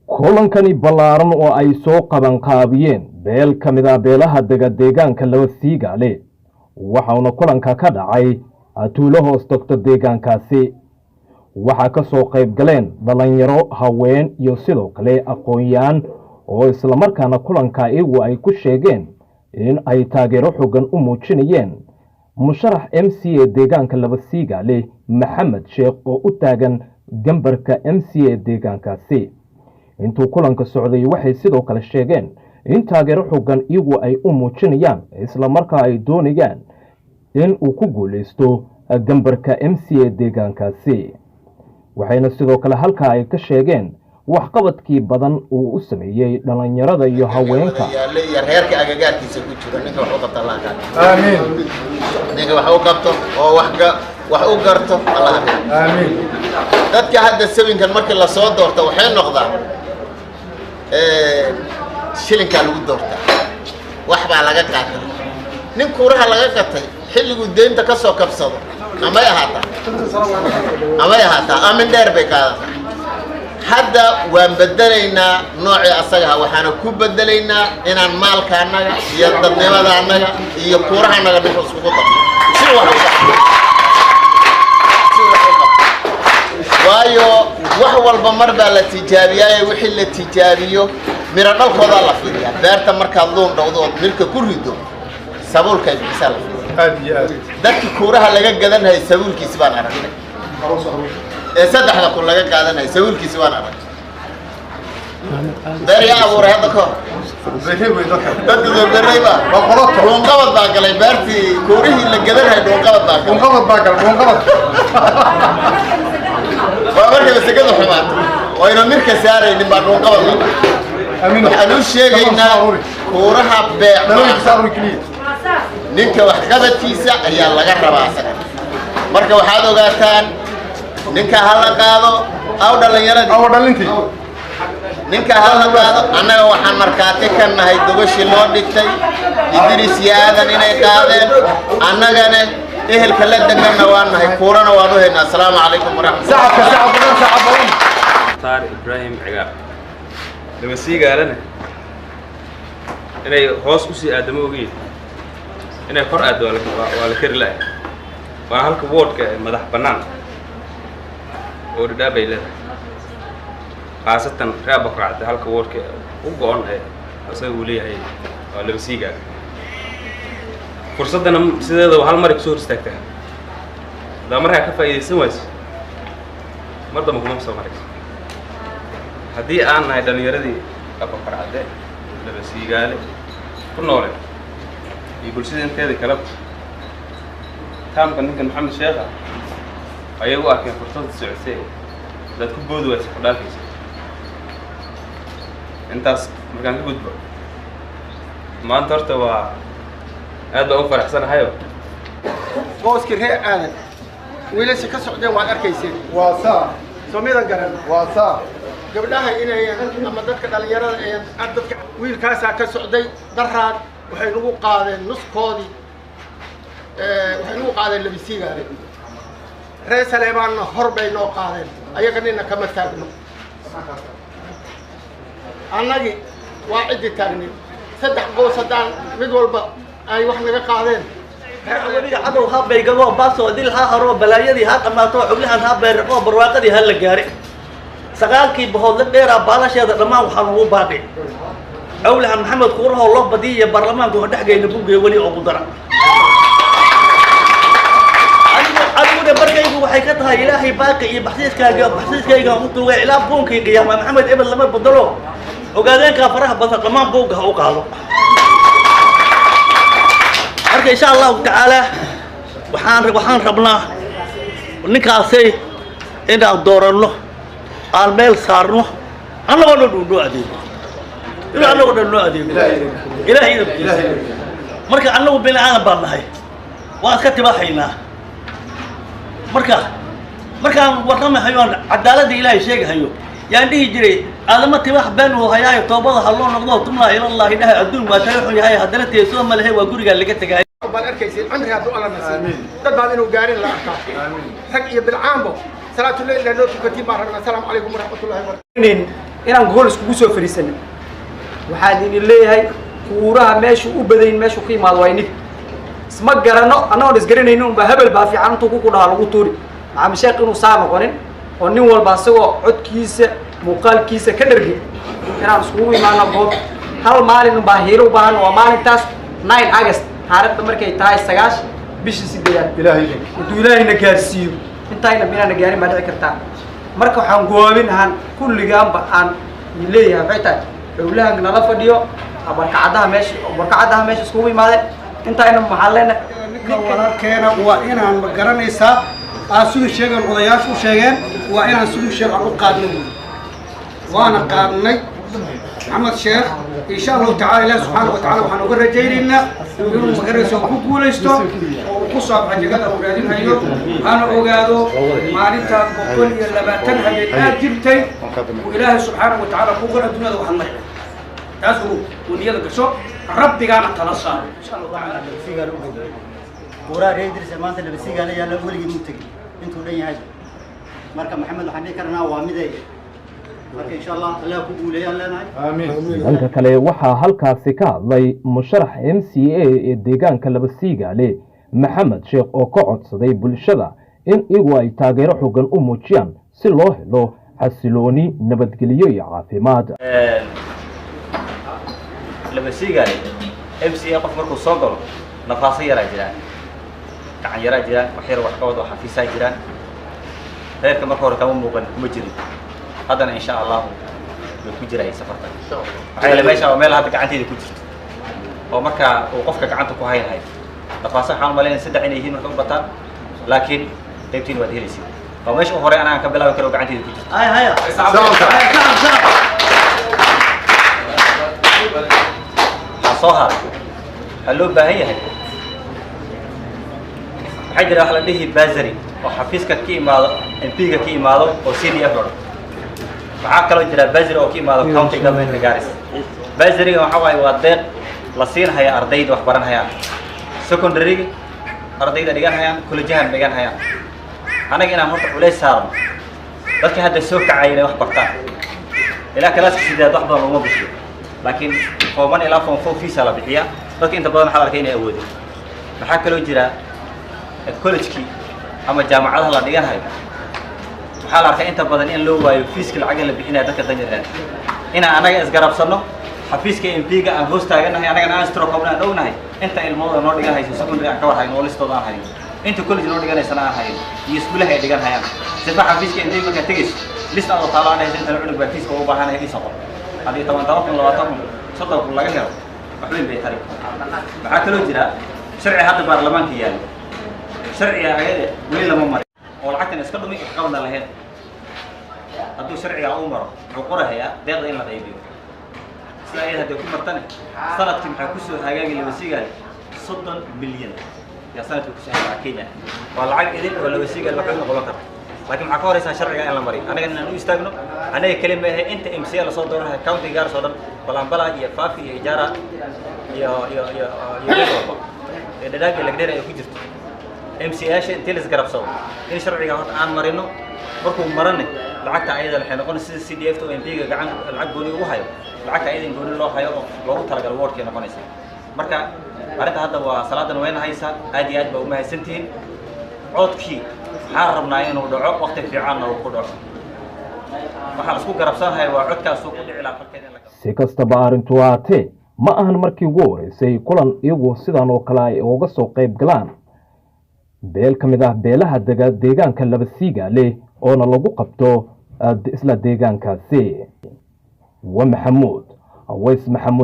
kulankani ballaaran oo ay soo qaban qaabiyeen beel ka mid ah beelaha deegaanka laba siigaale waxaana kulanka ka dhacay tuulo hoos tagta deegaankaasi waxa ka soo qayb galeen dhalinyaro haween iyo sidoo kale aqoon-yahan oo isla markaana kulanka iyagu ay ku sheegeen in ay taageero xooggan u muujinayeen musharax MCA deegaanka laba siigaale Maxamed Sheekh oo u taagan gambarka MCA deegaankaasi intuu kulanka socday waxay sidoo kale sheegeen in taageero xooggan iyagu ay u muujinayaan isla markaa ay doonayaan in uu ku guuleysto gambarka MCA deegaankaasi waxayna sidoo kale halka ay ka sheegeen waxqabadkii badan uu u sameeyay dhalinyarada iyo haweenka reerka agagaarkiisa ku jira ninka wax u qabto Allah ka aamin ninka wax u qabto oo wax u garto Allah aamin dadka hadda sawinkan markii la soo doorto waxay noqdaan shilinka lagu doorta wax baa laga qaatay nin kuuraha laga qatay xilligu deynta ka soo kabsado ama yahaata amin dheer bay qaadataa hadda waan bedelaynaa noocii asaga waxaana ku bedelaynaa inaan maalka annaga iyo dadnimada annaga iyo kuuraha annaga dhulka isku qabto si waayo wax walba mar baa la tijaabiyay wixii la tijaabiyo mira dhalkooda la fiiriyaa beerta markaad luun dhawdo milka ku rido sabuulka isla dadki kuuraha laga gadanay sabuulkiisa baan aragnay saddexda kun laga qaadanay sabuulkiisa baan aragnay beerya abuuray hadda ka dadka beerayba dhuunqabad baa galay beertii kuurihii la gadanay dhuunqabad baa galay waa markay sagada xumaato oo ina mirka saaraynin baa dhuunqabad waxaan u sheegaynaa kuuraha ninka wax qabadkiisa ayaa laga rabaa asaga marka waxaad ogaataan ninka hala qaado aw dhalintii ninka hala qaado annaga waxaan markaati ka nahay dogashi loo dhigtay Idris iyo Aadan inay qaadeen annagana ehelka la deganna waan nahay kuurana waan u heynaa assalaamu calaykum waraxmatullahi Tar Ibrahim Cigaab laba siigaalana inay hoos u sii aadamo ogeeyay inay kor aad waa la kari lahay waa halka woodka madax bannaan oo dhadhaabay leedahay khaasatan raaba qacda halka woodka u go'an asaga uu leeyahay waa laba siigaal fursadana sideeda hal mar ku soo istaagtaa da markaa ka faa'iideysan wayso marda ma kuma soo maray haddii aan nahay dhalinyaradii raaba qacda laba siigaale ku noole iyo bulshada inteeda kala taamka ninkan Maxamed Sheekh ayay u arkeen fursad socotay dad ku bood way ku dhaafaysa intaas markaan ka gudbo maanta horta waa aad baan u faraxsanahay booski ree aadan wiilasha ka socdeen waa arkayseen waa saa soomida garan waa saa gabdhaha inay ama dadka dhalinyarada ee dadka wiilkaasa ka socday daraad waxay nagu qaadeen nuskoodii waxay nagu qaadeen laba siigaale reer Saleebaanna hor bay noo qaadeen ayaga nina kama taagno annagi waa cidi taagnin saddex qoys hadaan mid walba ay wax naga qaadeen wadiga cadow habbay gabo baaso dil ha haro balaayadii ha dhamaato xubnahan ha beerqo barwaaqadii ha la gaari sagaalkii bahood la dheeraa baalasheeda dhammaan waxaan ugu baaqay أولها محمد كوره الله بديه برلمان كوه دحجة ينبوه ولي أبو درع. أنا برجع يقول حكتها إلهي باقي بحثيس كاجا مطلوع إلى بونك يا محمد ابن لما بدلوا وقالين كفرها بس كمان بوجها وقالوا. أرجع إن شاء الله تعالى وحان ربنا ونكاسي إن الدور الله الميل صارنه أنا ما ندو أدي. إلا أنا قد نو أديم إلهي مركا أنا وبين أنا بالله وأكتب حينا مركا ورقم حيوان عدالة إلهي شيء حيو يعني يجري أنا ما تبح بينه هياي توبة الله نقضه تملا إلى الله إله الدين ما تروح هياي هدلت يسوع ما له وجوري قال لك تجاي بالأركيسين عمري هذا الله نسيم تبع إنه جارين لا أكاد حق بالعامبو صلاة الليل لأنه تكتب السلام عليكم ورحمة الله وبركاته inaan gogol iskugu soo fariisano waxaan idin leeyahay kuuraha meeshu u badayn meeshu ka yimaado waa inig isma garano annagoon isgaranaynin unbaa hebel baa fiican intuu ku dhaha lagu tuuri maxamed sheekh inuu saa noqonin oo nin walba isagoo codkiisa muuqaalkiisa ka dhargi inaan iskugu imaano goob hal maalin baa hiilo u baahan waa maalintaas 9 August taariikhda markay tahay 9 bishii 8 intuu ilaahayna gaarsiiyo intayna binaana gaarin ma dhici kartaa marka waxaan goobinahan kulligaanba aan leeyahay waxay tahay dowlahan nala fadhiyo barkacadaha meesha iskugu imaadeen intayna maxaa leenahay ninka walaalkeena waa inaan ma garanaysaa siduu sheegeen odayaashu u sheegeen waa inaan siduu sheeg aan u qaadnay waana qaadnay محمد شيخ إن شاء الله تعالى الله سبحانه وتعالى وحنا نقول جايلنا يقولون مقرر سو كوكو ليستو وقصة حاجة أولادين هيو أنا أوجادو مالتا بقول يلا بتنها بالآجرتين وإله سبحانه وتعالى كوكو الدنيا ده وحنا تاسو ونيا ده كشو ربي قانا تلاصا إن شاء الله تعالى ورا ريدرس ما أنت اللي بسيج عليه يلا قولي جمتك أنتوا لين هاي مركب محمد وحنا كرنا وامدي dhanka kale waxaa halkaasi ka hadlay musharax MCA ee deegaanka Labasigaale Maxamed Sheekh oo ka codsaday bulshada in iyagu ay taageero xooggan u muujiyaan si loo helo xasilooni nabadgelyo iyo caafimaad. Labasigaale MCA qof markuu soo galo nafaas yar jiraan gacan yar jiraan wax yar wax ka wada xafiis jiraan reerka markuu hore kama muuqan kuma jirin هذا إن شاء الله يكون جري سفرتك. هاي لما يشاء وميل هذا كعنتي يكون جرت. ومركا وقفك كعنتك وهاي هاي. تفاصيل حال مالين سد عيني هين مركب بطل لكن تبتين وديه ليسي. ومش أخرى أنا كبلا وكلو كعنتي يكون جرت. هاي صهر. هلو بهية هاي. حجر أحلى به بازري وحفيزك كي ماله إنتيجك كي ماله وسيدي أفرد. waxaa kaloo jira bazari oo ka imaado county government Garis bazariga waxa way waa deeq la siinaya ardayda wax baranayaan secondary ardayda dhiganayaan collegehan dhiganayaan anaga inaan horta culeys saarno dadka hadda soo kacayna wax bartaan ilaa kalaas sideed wax badan uma bisho laakiin qooban ilaa form 4 fiisa la bixiya dadka inta badan waxa la arkay inay awoodeen waxaa kaloo jira college-kii ama jaamacadaha la dhiganayo waxaa la arkay inta badan in loo waayo fiiska lacag la bixinayo dadka danyarta ina anaga isgarabsano xafiiska MP-ga aan hoos taaganahay anaga aan stroke qabnaa dhownahay inta ilmooda noo dhigan hayso secondary aan ka war hayno listooda aan hayno inta college noo dhiganaysan aan hayno iyo iskuulaha ay dhigan hayaan sifa xafiiska MP-ga ka tagays list aan taala aan haysan cunug baa fiiska u baahan yahay isoo hadii 10 saddex laga helo wax weyn bay tari waxa kaloo jira sharci hadda baarlamaanka yaalo sharciga ayade wali lama marin oo lacagtan iska dhumi qabna lahayn hadduu sharciga uu maro wuxuu qorayaa deeqda in la qaybiyo sida ay hadda ku martane sanadkii maxaa ku soo hagaagay Labasigaale 30 milyan ya sanadkii ku soo hagaagay Kenya waa lacag idin oo Labasigaale wax ka qaban karto laakiin maxaa ka horeysa sharciga in la mariyo anaga inaan u istaagno anaga kelima ah inta MCA la soo doorahay county gaar soo dhan balambala iyo faafi iyo ijaara iyo dhadhaag la gdheer ay ku jirto MCA intii la isgarabsado in sharciga hor aan marino markuu marane lacagta ayada waxay noqonaysaa sida CDF to MP-ga gacan lacag gooni ugu hayo lacagta ayada gooni loo hayo oo loogu talagalay wardkii noqonaysa marka arinta hadda waa salaadan weyn haysa aad iyo aad ba u mahadsantihiin codkii waxaan rabnaa inuu dhaco waqti fiican oo ku dhaco waxaan isku garabsanahay waa codkaas oo ku dhici lahaa falkeeda la si kastaba arrintu ahaatee ma ahan markii ugu horeysay kulan iyagu sidan oo kale ay uga soo qayb galaan beel ka mid ah beelaha deegaanka Labasigaale oona lagu qabto isla deegaankaasi wa Maxamuud Aways Maxamuud